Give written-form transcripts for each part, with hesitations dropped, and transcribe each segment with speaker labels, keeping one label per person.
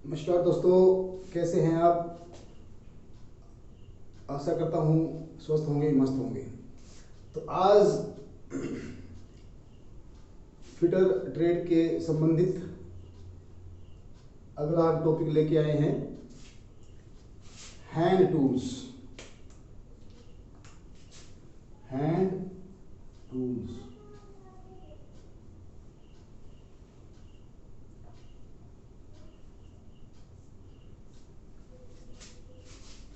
Speaker 1: नमस्कार दोस्तों, कैसे हैं आप। आशा करता हूँ स्वस्थ होंगे, मस्त होंगे। तो आज ट्विटर ट्रेड के संबंधित अगला टॉपिक लेके आए हैं, हैंड टूल्स। हैंड टूल्स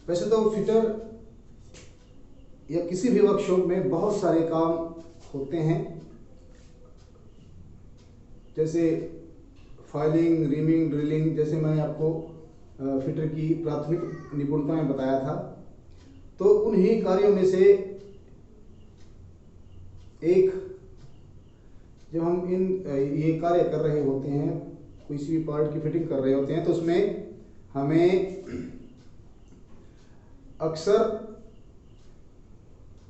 Speaker 1: वैसे तो ट्विटर या किसी भी वर्कशॉप में बहुत सारे काम होते हैं, जैसे फाइलिंग, रीमिंग, ड्रिलिंग, जैसे मैंने आपको फिटर की प्राथमिक निपुणताएं बताया था। तो उन्हीं कार्यों में से एक, जब हम ये कार्य कर रहे होते हैं, किसी भी पार्ट की फिटिंग कर रहे होते हैं, तो उसमें हमें अक्सर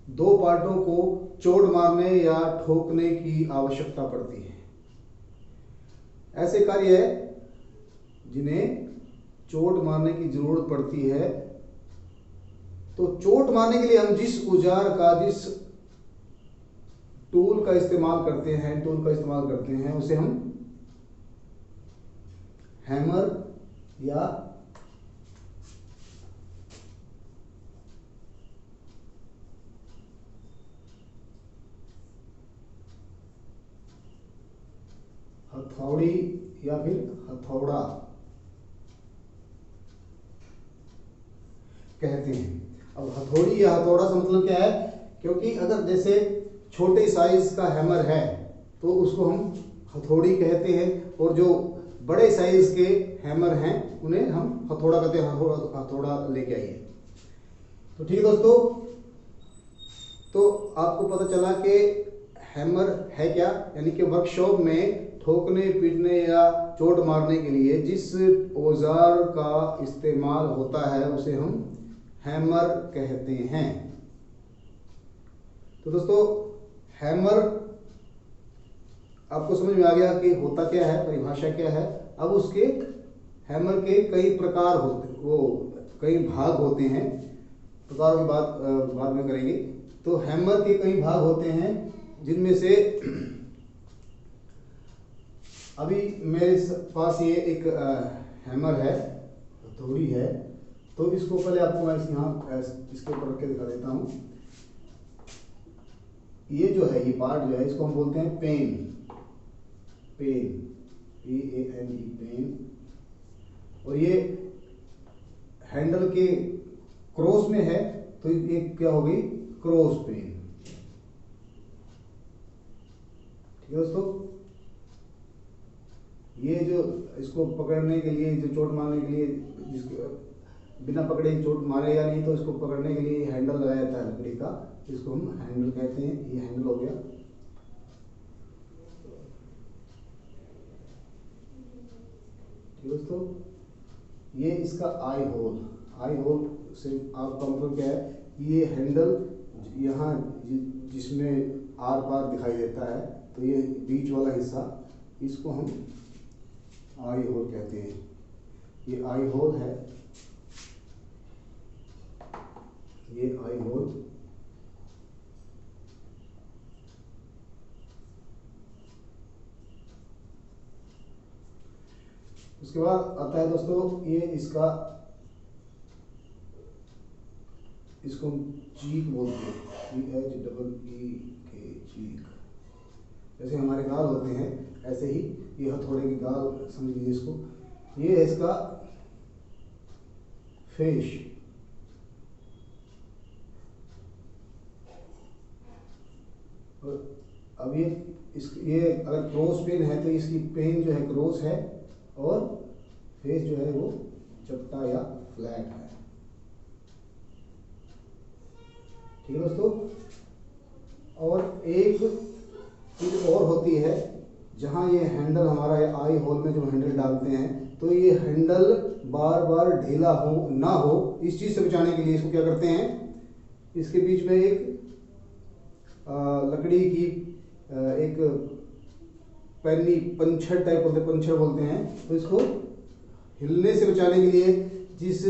Speaker 1: दो पार्टों को चोट मारने या ठोकने की आवश्यकता पड़ती है। ऐसे कार्य है जिन्हें चोट मारने की जरूरत पड़ती है। तो चोट मारने के लिए हम जिस औजार का, जिस टूल का इस्तेमाल करते हैं, उसे हम हैमर या हथौड़ी या फिर हथौड़ा कहते हैं। अब हथौड़ी या हथौड़ा से मतलब क्या है, क्योंकि अगर जैसे छोटे साइज का हैमर है तो उसको हम हथौड़ी कहते हैं, और जो बड़े साइज के हैमर हैं उन्हें हम हथौड़ा कहते हैं। हथौड़ा लेके आइए। तो ठीक है दोस्तों, तो आपको पता चला कि हैमर है क्या, यानी कि वर्कशॉप में ठोकने, पीटने या चोट मारने के लिए जिस औजार का इस्तेमाल होता है उसे हम हैमर कहते हैं। तो दोस्तों, हैमर आपको समझ में आ गया कि होता क्या है, परिभाषा क्या है। अब उसके हैमर के कई प्रकार होते, वो कई भाग होते हैं। प्रकारों की बात बाद में करेंगे। तो हैमर के कई भाग होते हैं, जिनमें से अभी मेरे पास ये एक हैमर है, हथौड़ी है। तो इसको पहले आपको मैं यहाँ इसके ऊपर रख के दिखा देता हूँ। ये जो है, ये पार्ट जो है, इसको हम बोलते हैं पेन। PANE, pen. और ये हैंडल के क्रॉस में है, तो ये क्या होगी, क्रॉस पेन। ठीक है दोस्तों, ये जो इसको पकड़ने के लिए, जो चोट मारने के लिए, जिसको बिना पकड़े चोट मारे या नहीं, तो इसको पकड़ने के लिए हैंडल लगाया जाता है लकड़ी का, इसको हम हैंडल कहते हैं। ये हैंडल हो गया। ठीक है दोस्तों, ये इसका आई होल से आपका मतलब क्या है, ये हैंडल यहाँ जिसमें आर पार दिखाई देता है, तो ये बीच वाला हिस्सा, इसको हम आई होल कहते हैं। ये आई होल है, ये आई होल। उसके बाद आता है दोस्तों, ये इसको हम चीक बोलते हैं, CHEEK, चीक। जैसे हमारे गाल होते हैं, ऐसे ही ये हथौड़े की गाल समझ लीजिए इसको। ये है इसका फेस। और अब ये अगर क्रॉस पेन है, तो इसकी पेन जो है क्रॉस है, और फेस जो है वो चपटा या फ्लैट है। ठीक है दोस्तों, और एक चीज और होती है, जहाँ ये हैंडल हमारा आई होल में जो हैंडल डालते हैं, तो ये हैंडल बार बार ढीला हो ना हो, इस चीज से बचाने के लिए इसको क्या करते हैं, इसके बीच में एक लकड़ी की एक पैनी पंछड़ टाइप बोलते हैं, तो इसको हिलने से बचाने के लिए जिस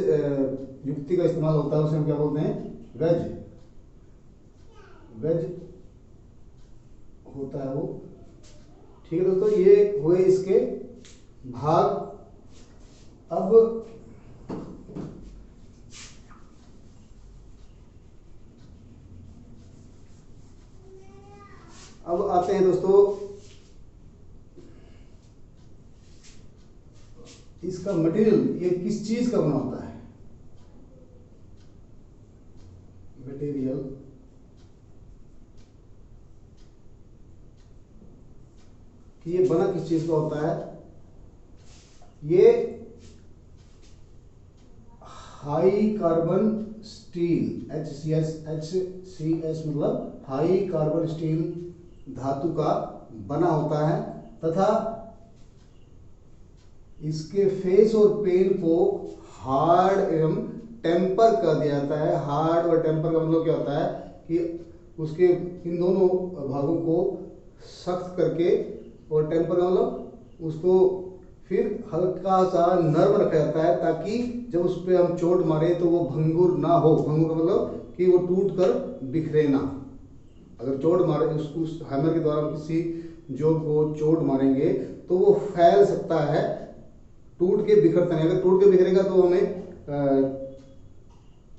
Speaker 1: युक्ति का इस्तेमाल होता है उसे हम क्या बोलते हैं? वेज। वेज होता है वो। ठीक है दोस्तों, ये हुए इसके भाग। अब आते हैं दोस्तों इसका मटेरियल, ये किस चीज का बना होता है? मटेरियल कि ये बना किस चीज का होता है? ये हाई कार्बन स्टील, HCS मतलब हाई कार्बन स्टील धातु का बना होता है, तथा इसके फेस और पेन को हार्ड एवं टेम्पर कर दिया जाता है। हार्ड और टेम्पर का मतलब क्या होता है कि उसके इन दोनों भागों को सख्त करके, और टेम्पर का मतलब उसको फिर हल्का सा नर्म रखा जाता है, ताकि जब उस पर हम चोट मारे तो वो भंगुर ना हो। भंगुर का मतलब कि वो टूट कर बिखरे ना। अगर चोट मारे उस हैमर के द्वारा किसी जॉब को चोट मारेंगे तो वो फैल सकता है, टूट के बिखरता नहीं। अगर टूट के बिखरेगा तो हमें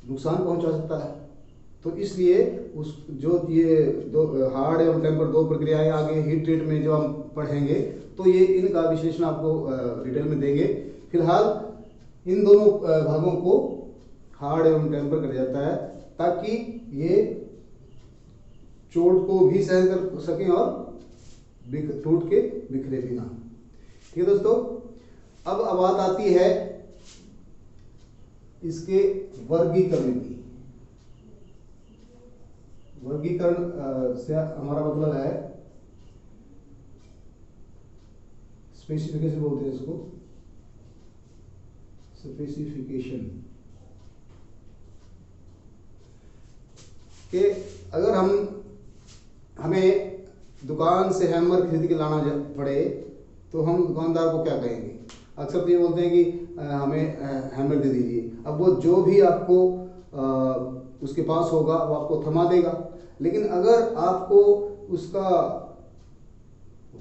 Speaker 1: नुकसान पहुंचा सकता है। तो इसलिए उस जो ये दो हार्ड एवं टेम्पर दो प्रक्रियाएं आगे हीट ट्रीट में जो हम पढ़ेंगे तो ये इनका विश्लेषण आपको डिटेल में देंगे। फिलहाल इन दोनों भागों को हार्ड एवं टेम्पर कर जाता है ताकि ये चोट को भी सहन कर सकें और टूट के बिखरे भी ना। ठीक है दोस्तों, अब बात आती है इसके वर्गीकरण की। वर्गीकरण से हमारा मतलब है स्पेसिफिकेशन बोलते हैं इसको, स्पेसिफिकेशन कि अगर हमें दुकान से हैमर खरीद के लाना पड़े तो हम दुकानदार को क्या कहेंगे? अक्सर तो ये बोलते हैं कि हमें हैमर दे दीजिए। अब वो जो भी आपको उसके पास होगा वो आपको थमा देगा, लेकिन अगर आपको उसका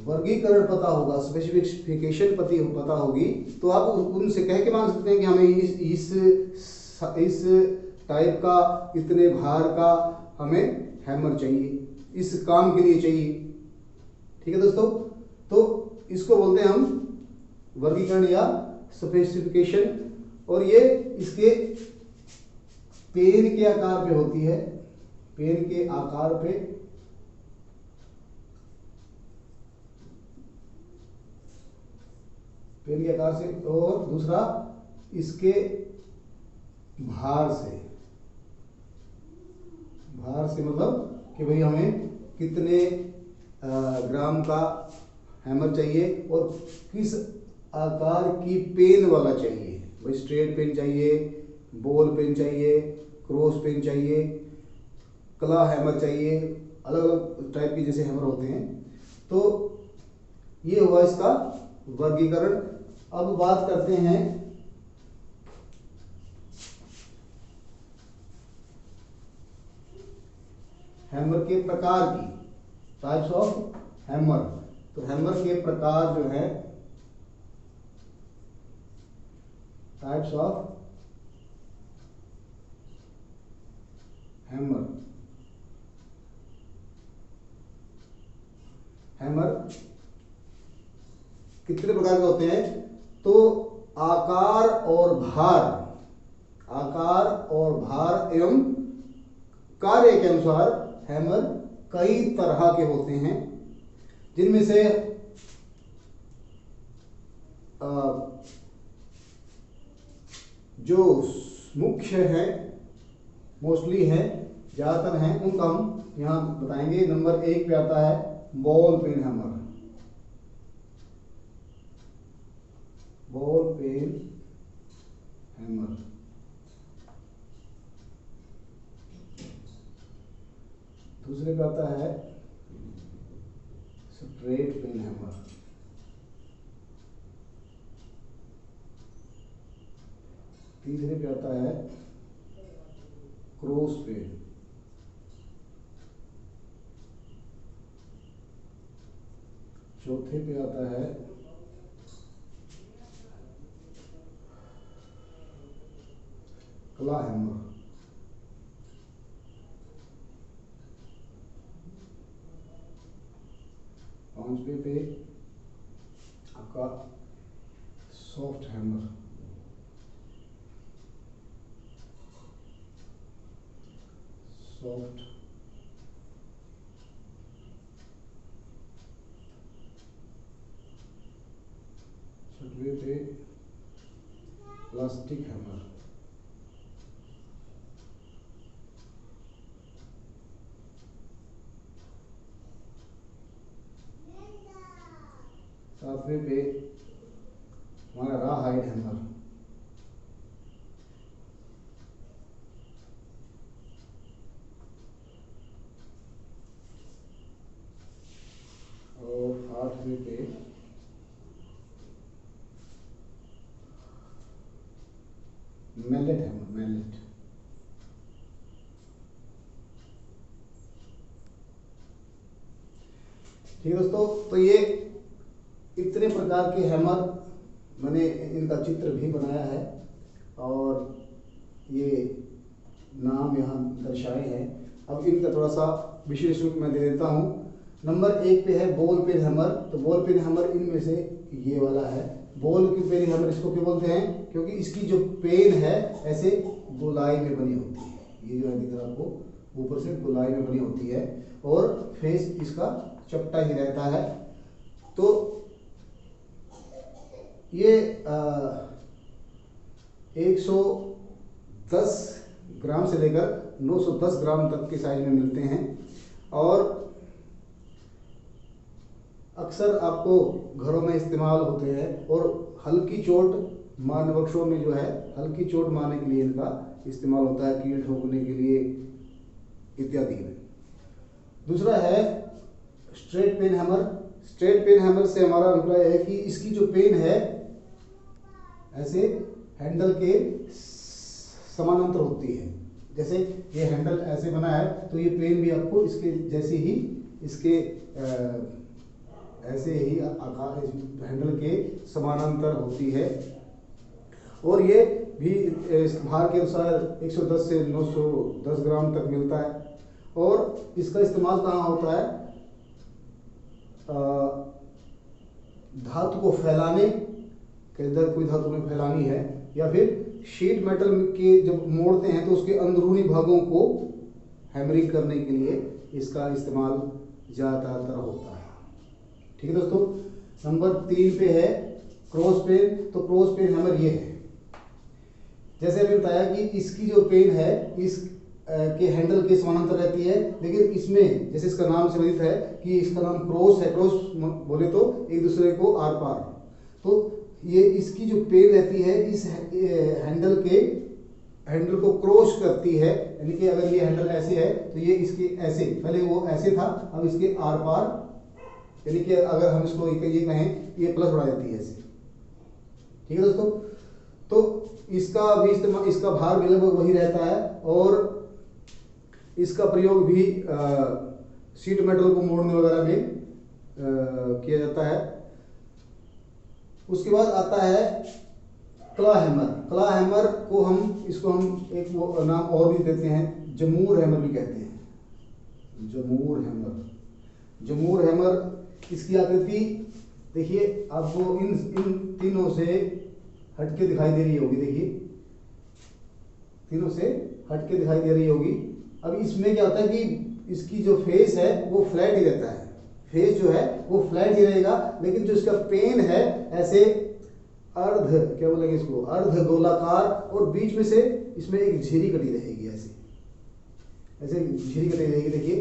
Speaker 1: वर्गीकरण पता होगा, स्पेसिफिकेशन पता होगी, तो आप उनसे कह के मांग सकते हैं कि हमें इस टाइप का इतने भार का हमें हैमर चाहिए, इस काम के लिए चाहिए। ठीक है दोस्तों, तो इसको बोलते हैं हम वर्गीकरण या स्पेसिफिकेशन। और ये इसके पेन के आकार पे होती है, पेन के आकार पे पेन के आकार से, और दूसरा इसके भार से मतलब कि भाई हमें कितने ग्राम का हैमर चाहिए और किस आकार की पेन वाला चाहिए। भाई स्ट्रेट पेन चाहिए, बॉल पेन चाहिए, क्रॉस पेन चाहिए, क्ला हैमर चाहिए, अलग अलग टाइप के जैसे हैमर होते हैं। तो ये हुआ इसका वर्गीकरण। अब बात करते हैं हैमर के प्रकार की, टाइप्स ऑफ हैमर। तो हैमर के प्रकार जो है, टाइप्स ऑफ हैमर। हैमर कितने प्रकार के होते हैं? तो आकार और भार एवं कार्य के अनुसार हैमर कई तरह के होते हैं, जिनमें से जो मुख्य है, मोस्टली है, ज्यादातर हैं, उनका हम यहाँ बताएंगे। नंबर 1 पे आता है ball peen hammer. Ball peen hammer. दूसरे पे आता है स्ट्रेट पेन हैमर। तीसरे पे आता है क्रॉस पेन, चौथे पे आता है क्ला हैमर, पांचवे पे आपका सॉफ्ट हैमर, सॉफ्ट छठवें पे प्लास्टिक हैमर, सातवें पे हमारा रा हाइड हैमर, और आठवें पे मैलेट हैमर, मैलेट। ठीक है दोस्तों, तो ये इतने प्रकार के हैमर मैंने इनका चित्र भी बनाया है और ये नाम यहाँ दर्शाए हैं। अब इनका थोड़ा सा विशेष रूप मैं दे देता हूँ। नंबर 1 पे है बॉल पेन हैमर। तो बॉल पेन हैमर इनमें से ये वाला है। बॉल की पेन हैमर इसको क्यों बोलते हैं? क्योंकि इसकी जो पेन है ऐसे गोलाई में बनी होती है। ये जो है दिख रहा है आपको, ऊपर से गोलाई में बनी होती है और फेस इसका चपटा ही रहता है। तो ये 110 ग्राम से लेकर 910 ग्राम तक के साइज में मिलते हैं और अक्सर आपको घरों में इस्तेमाल होते हैं और हल्की चोट मारने, वृक्षों में जो है हल्की चोट मारने के लिए इनका इस्तेमाल होता है, कील ठोकने के लिए इत्यादि में। दूसरा है straight peen hammer. Straight peen hammer से हमारा अभिप्राय है कि इसकी जो पेन है ऐसे हैंडल के समानांतर होती है। जैसे ये हैंडल ऐसे बना है तो ये पेन भी आपको इसके जैसे ही इसके ऐसे ही आकार हैंडल के समानांतर होती है और ये भी भार के अनुसार 110 से 910 ग्राम तक मिलता है। और इसका इस्तेमाल कहाँ होता है? धातु को फैलाने के अंदर, कोई धातु में फैलानी है या फिर शीट मेटल के जब मोड़ते हैं तो उसके अंदरूनी भागों को हैमरिंग करने के लिए इसका इस्तेमाल ज़्यादातर होता है। ठीक है दोस्तों, नंबर 3 पे है क्रॉस पेन। तो क्रॉस पेन हैमर ये है, जैसे अभी बताया कि इसकी जो पेन है इस के हैंडल के समानांतर रहती है, लेकिन इसमें जैसे इसका नाम संबंधित है कि इसका नाम क्रॉस है। क्रॉस बोले तो एक दूसरे को आर पार। तो ये इसकी जो पेन रहती है इस हैंडल को क्रॉस करती है, यानी कि अगर ये हैंडल ऐसे है तो ये इसके ऐसे, पहले वो ऐसे था अब इसके आर पार, यानी कि अगर हम इसको ये कहें ये प्लस बढ़ा देती है ऐसे। ठीक है दोस्तों, तो इसका भी इस्तेमाल, इसका भार भी लगभग वही रहता है और इसका प्रयोग भी शीट मेटल को मोड़ने वगैरह में किया जाता है। उसके बाद आता है क्ला हैमर। क्ला हैमर को इसको हम एक वो नाम और भी देते हैं, जमूर हैमर भी कहते हैं। जमूर हैमर, जमूर हैमर इसकी आकृति देखिए आपको इन तीनों से हटके दिखाई दे रही होगी। देखिए तीनों से हटके दिखाई दे रही होगी। अब इसमें क्या होता है कि इसकी जो फेस है वो फ्लैट ही रहता है, फेस जो है वो फ्लैट ही रहेगा, लेकिन जो इसका पेन है ऐसे अर्ध, क्या बोलेंगे इसको, अर्ध गोलाकार और बीच में से इसमें एक झिरी कटी रहेगी, ऐसे झिरी कटी रहेगी। देखिए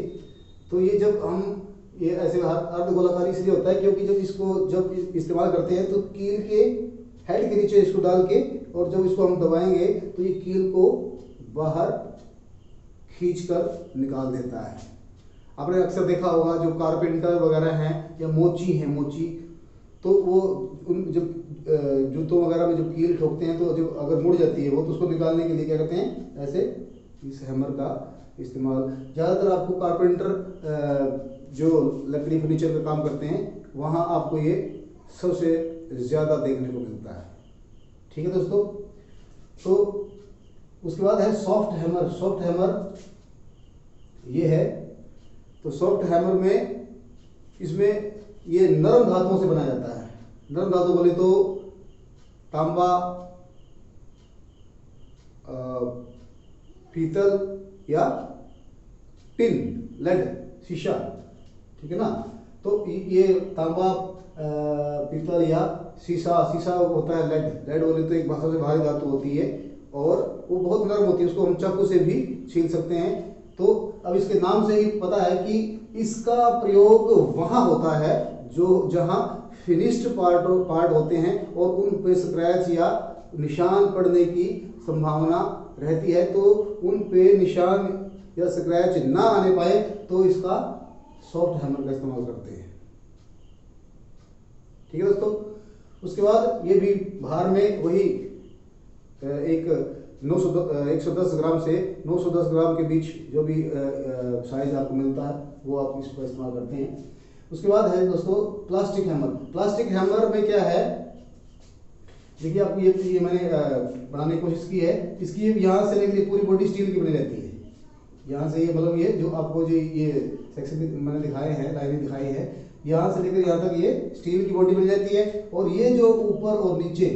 Speaker 1: तो ये जब हम ये ऐसे अर्ध गोलाकार इसलिए होता है क्योंकि जब इस्तेमाल करते हैं तो कील के हेड के नीचे इसको डाल के और जब इसको हम दबाएंगे तो ये कील को बाहर खींचकर निकाल देता है। आपने अक्सर देखा होगा जो कारपेंटर वगैरह हैं या मोची हैं, मोची तो वो जब जूतों वगैरह में जो कील ठोकते हैं तो जो अगर मुड़ जाती है वो, तो उसको निकालने के लिए क्या करते हैं, ऐसे इस हैमर का इस्तेमाल। ज़्यादातर आपको कारपेंटर जो लकड़ी फर्नीचर का काम करते हैं वहाँ आपको ये सबसे ज़्यादा देखने को मिलता है। ठीक है दोस्तों। तो उसके बाद है सॉफ्ट हैमर। सॉफ्ट हैमर ये है, तो सॉफ्ट हैमर में इसमें ये नरम धातुओं से बनाया जाता है। नरम धातु बोले तो तांबा, पीतल या टिन, लेड, शीशा, ठीक है ना। तो ये तांबा, पीतल या शीशा होता है लेड। लेड बोले तो एक भाषा से भारी धातु होती है और वो बहुत नरम होती है, उसको हम चाकू से भी छील सकते हैं। तो अब इसके नाम से ही पता है कि इसका प्रयोग वहाँ होता है जो जहाँ फिनिश्ड पार्ट होते हैं और उन पे स्क्रैच या निशान पड़ने की संभावना रहती है, तो उन पे निशान या स्क्रैच ना आने पाए तो इसका सॉफ्ट हैमर का इस्तेमाल करते हैं। ठीक है दोस्तों। उसके बाद ये भी भार में वही एक 110 ग्राम से 910 ग्राम के बीच जो भी साइज आपको मिलता है वो आप इसका इस्तेमाल करते हैं। उसके बाद है दोस्तों प्लास्टिक हैमर। प्लास्टिक हैमर में क्या है, देखिए आपको ये मैंने बनाने की कोशिश की है। इसकी यहाँ से लेकर पूरी बॉडी स्टील की बनी रहती है। यहाँ से ये मतलब ये जो आपको जो ये सेक्शन मैंने दिखाए हैं, लाइनें दिखाई है, यहाँ से लेकर यहाँ तक ये स्टील की बॉडी बनी रहती है। और ये जो ऊपर और नीचे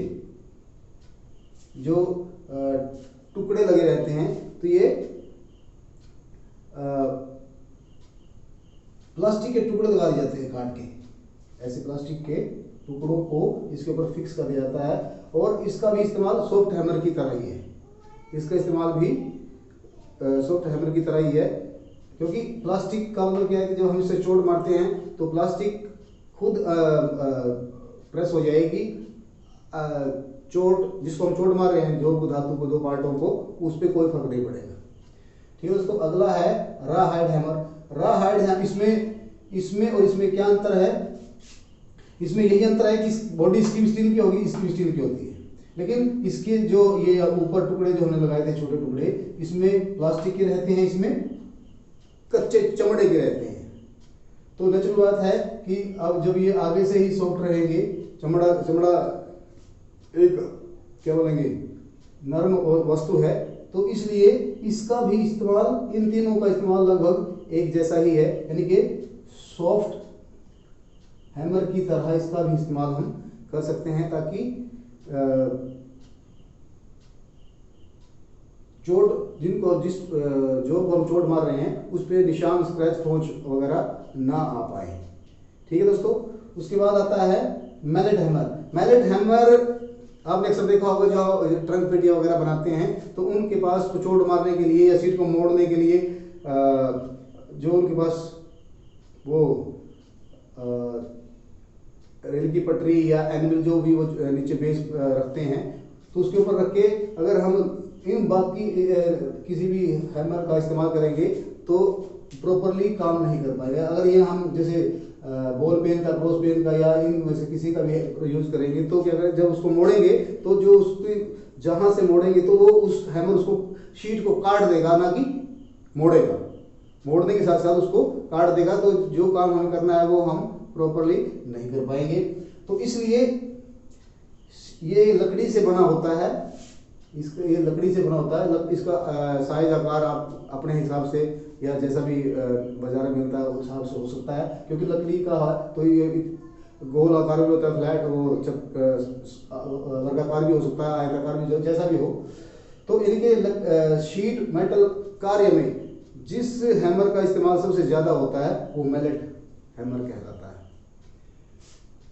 Speaker 1: जो टुकड़े लगे रहते हैं, तो ये प्लास्टिक के टुकड़े लगा दिए जाते हैं काट के। ऐसे प्लास्टिक के टुकड़ों को इसके ऊपर फिक्स कर दिया जाता है और इसका भी इस्तेमाल सॉफ्ट हैमर की तरह ही है। इसका इस्तेमाल भी सॉफ्ट हैमर की तरह ही है, क्योंकि प्लास्टिक का मतलब क्या है कि जब हम इससे चोट मारते हैं तो प्लास्टिक खुद प्रेस हो जाएगी। चोट जिसको हम चोट मार रहे हैं, जो धातु को, दो पार्टों को, उस पर कोई फर्क नहीं पड़ेगा। ठीक है दोस्तों। अगला है raw hide hammer. Raw hide hammer, इसमें और इसमें क्या अंतर है? इसमें यही अंतर है कि बॉडी इसकी स्टील की होगी, इसकी स्टील की होती है, लेकिन इसके जो ये ऊपर टुकड़े जो हमने लगाए थे, छोटे टुकड़े, इसमें प्लास्टिक के रहते हैं, इसमें कच्चे चमड़े के रहते हैं। तो नेचुरल बात है कि अब जब ये आगे से ही सॉफ्ट रहेंगे, चमड़ा एक क्या बोलेंगे नरम वस्तु है, तो इसलिए इसका भी इस्तेमाल, इन तीनों का इस्तेमाल लगभग एक जैसा ही है, यानी कि सॉफ्ट हैमर की तरह इसका भी इस्तेमाल हम कर सकते हैं, ताकि चोट जिस जो को हम चोट मार रहे हैं उस पर निशान, स्क्रैच, खरोंच वगैरह ना आ पाए। ठीक है दोस्तों। उसके बाद आता है मैलेट हैमर। मैलेट हैमर आपने अक्सर देखा होगा, जो ट्रंक पेटियां वगैरह बनाते हैं तो उनके पास तो चोट मारने के लिए या सीट को मोड़ने के लिए जो उनके पास वो रेल की पटरी या एनिमल जो भी वो नीचे बेस रखते हैं, तो उसके ऊपर रख के अगर हम इन बाकी किसी भी हैमर का इस्तेमाल करेंगे तो प्रॉपरली काम नहीं कर पाएगा। अगर ये हम जैसे बॉल पेन का, क्रॉस पेन का या इन में से किसी का भी यूज करेंगे तो क्या करें, जब उसको मोड़ेंगे तो जो उसके जहां से मोड़ेंगे तो वो उस हैमर उसको शीट को काट देगा, ना कि मोड़ेगा। मोड़ने के साथ साथ उसको काट देगा, तो जो काम हमें करना है वो हम प्रॉपरली नहीं कर पाएंगे। तो इसलिए ये लकड़ी से बना होता है, ये लकड़ी से बना होता है। इसका साइज आकार आप अपने हिसाब से या जैसा भी बाजार में मिलता है उस हिसाब से हो सकता है, क्योंकि लकड़ी का तो ये गोल आकार भी होता है, फ्लैट, वो वर्गाकार भी हो सकता है, आयताकार भी, जैसा भी हो। तो इनके शीट मेटल कार्य में जिस हैमर का इस्तेमाल सबसे ज्यादा होता है वो मैलेट हैमर कहलाता है।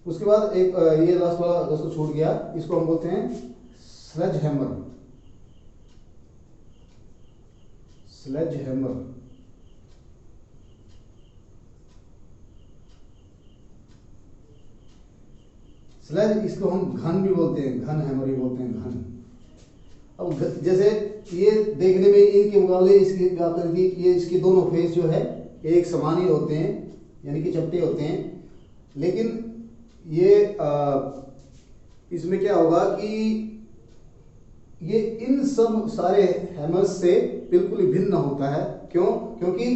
Speaker 1: उसके बाद एक ये लास्ट वाला दोस्तों छूट गया, इसको हम बोलते हैं sledge hammer. Sledge hammer sledge, इसको हम घन भी बोलते हैं, घन हैमर भी बोलते हैं, घन। अब जैसे ये देखने में इनके मुकाबले इसकी बात करें कि ये इसके दोनों फेस जो है एक समान ही होते हैं, यानी कि चपटे होते हैं, लेकिन ये इसमें क्या होगा कि ये इन सब सारे हैमर्स से बिल्कुल ही भिन्न होता है। क्यों? क्योंकि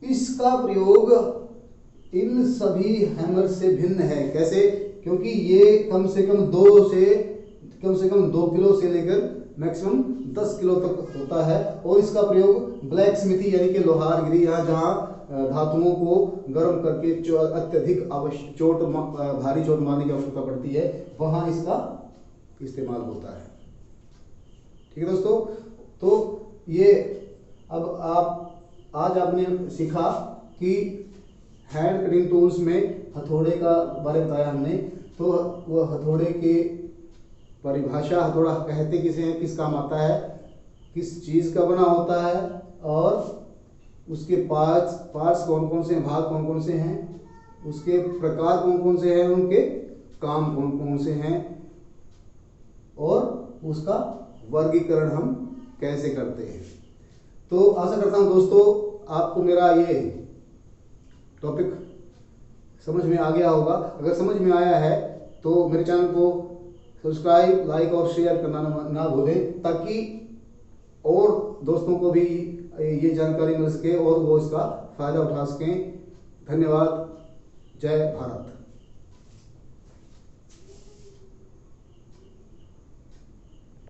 Speaker 1: इसका प्रयोग इन सभी हैमर से भिन्न है। कैसे? क्योंकि ये कम से कम 2 किलो से लेकर मैक्सिमम 10 किलो तक होता है और इसका प्रयोग ब्लैक स्मिथी यानी कि लोहारगिरी, यहाँ जहाँ धातुओं को गर्म करके अत्यधिक भारी चोट मारने की आवश्यकता पड़ती है, वहाँ इसका इस्तेमाल होता है। ठीक है दोस्तों, तो ये अब आज आपने सीखा कि हैंड कटिंग टूल्स में हथौड़े का बारे में बताया हमने। तो वह हथौड़े के परिभाषा, हथौड़ा कहते किसे हैं, किस काम आता है, किस चीज़ का बना होता है और उसके पार्ट्स कौन कौन से हैं, भाग कौन कौन से हैं, उसके प्रकार कौन कौन से हैं, उनके काम कौन कौन से हैं और उसका वर्गीकरण हम कैसे करते हैं। तो आशा करता हूं दोस्तों आपको मेरा ये टॉपिक समझ में आ गया होगा। अगर समझ में आया है तो मेरे चैनल को सब्सक्राइब, लाइक और शेयर करना ना भूलें, ताकि और दोस्तों को भी ये जानकारी मिल सके और वो इसका फायदा उठा सकें। धन्यवाद। जय भारत।